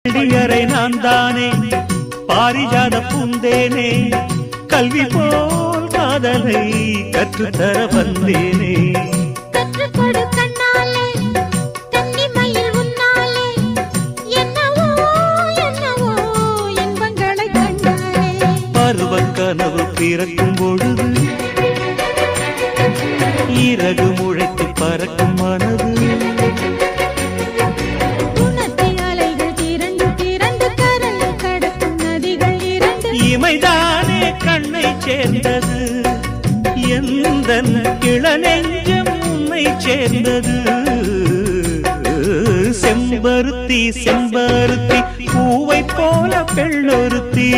பள்ளியறை நான் தானே பாரிஜாத பூந்தேனே கல்வி போல் காதலை கற்றுத்தர வந்தேனே கற்றுக்கொடு கண்ணாலே கன்னிமயில் உன்னாலே என்னவோ என்னவோ இன்பங்களை கண்டாலே பருவக் கனவு பிறக்கும் பொழுது இறகு முளைத்து பறக்கும் மனது இமைதானே கண்ணை சேர்ந்தது எந்தன் இளநெஞ்சம் உன்னை சேர்ந்தது செம்பருத்தி செம்பருத்தி பூவை போல பெண்ணொருத்தி